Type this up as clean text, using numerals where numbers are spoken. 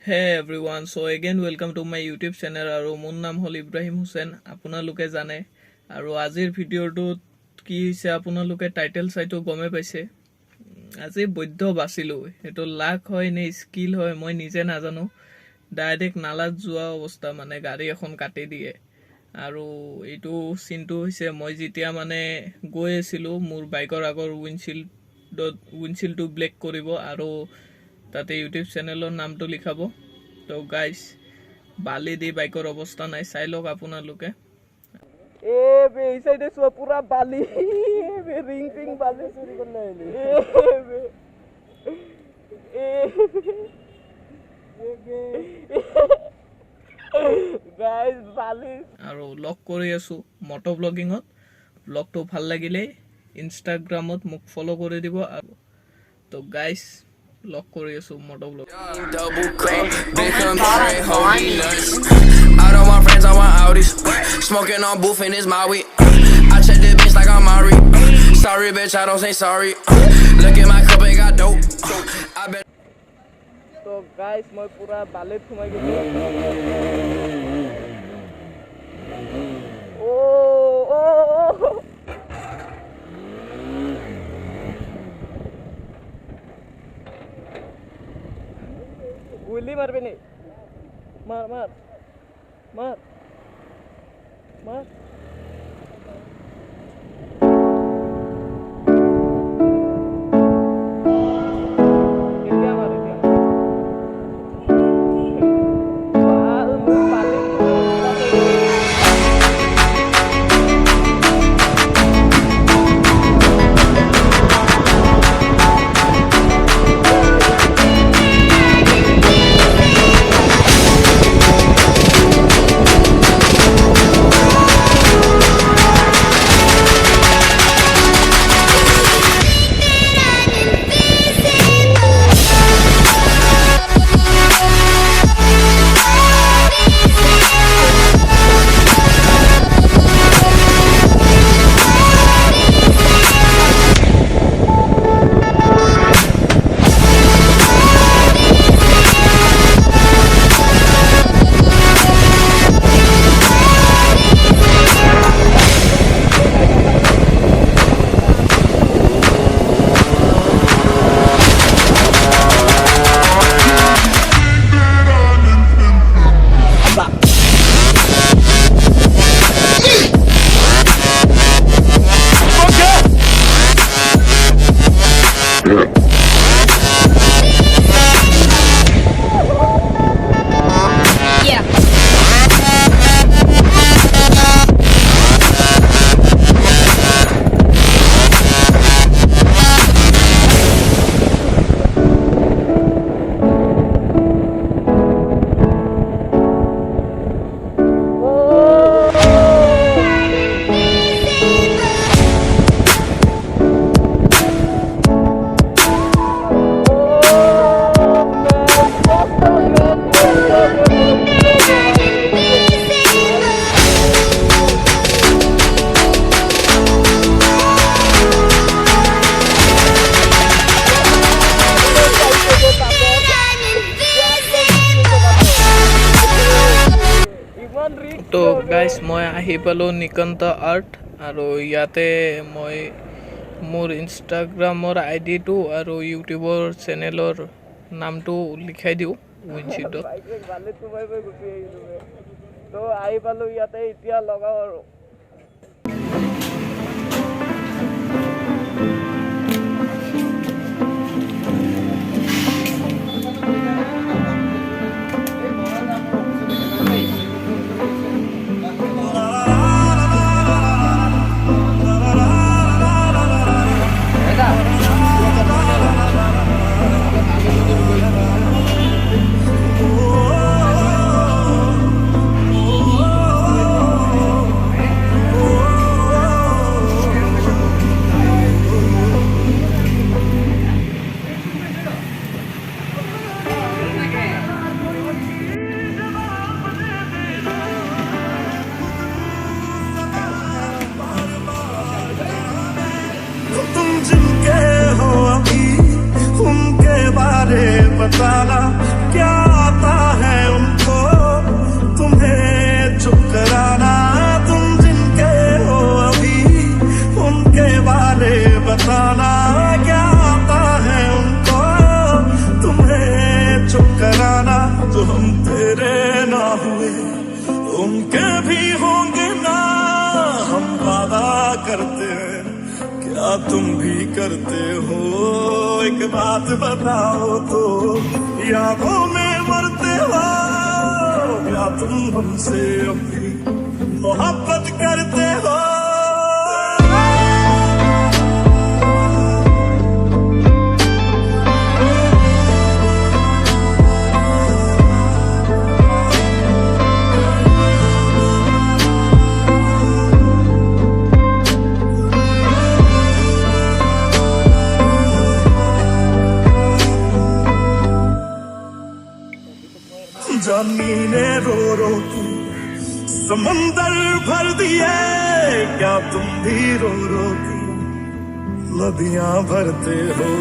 Hey everyone, so again welcome to my YouTube channel aru mon naam hol Ibrahim Hussain apunaluke jane aru azir video to ki hoise apunaluke title saito gome paise আজি বৈদ্য বাসিলু এটো লাখ হয় নে skill হয় মই নিজে না জানো direct নালাত যোৱা অৱস্থা মানে গাড়ী এখন কাটি দিয়ে আৰু এটো সিনটো হৈছে মই যেতিয়া মানে গৈ আছিলো মোৰ বাইকৰ আগৰ উইন্ডশিল্ড টু ব্লেক কৰিব আৰু তাতে ইউটিউব চ্যানেলৰ নামটো লিখাব তো গাইস বালি দি বাইকৰ অৱস্থা নাই চাই লওক আপোনালোকে এ বে এই সাইডে সব পুরা বালি বে রিং রিং বালি চুরি করলে আইলি গাইস বালি আৰু লক কৰি আছো মটো ব্লগিংত ব্লগটো ভাল লাগিলে ইনষ্টাগ্ৰামত মোক ফলো কৰি দিব আৰু তো গাইস লক কৰি আছো মটো blog All my friends on my Audis, smoking on booth and it's my weed. I check this bitch like I'm Mari. Sorry, bitch, I don't say sorry. Look at my cup, it got dope. I bet. So guys, मैं पूरा बालेट घुमा के गुल्ली मार भी नहीं मार मार मार मार তো গাইস মই আহি পালো নিকন্ত আৰ্ট আৰু ইয়াতে মই মোৰ ইনষ্টাগ্ৰামৰ আইডিটো আৰু ইউটিউবৰ চেনেলৰ নামটো লিখাই দিও উইন্ডশিল্ডত তো আহি পালো ইয়াতে এতিয়া লগাও আৰু बताना क्या आता हम तेरे ना हुए उनके भी होंगे ना, हम वादा करते हैं क्या तुम भी करते हो। एक बात बताओ तो, यादों में मरते हो या तुम हमसे अपनी मोहब्बत करते हो। जमीने रो रो के समंदर भर दिए, क्या तुम भी रो रो के नदियां भरते हो।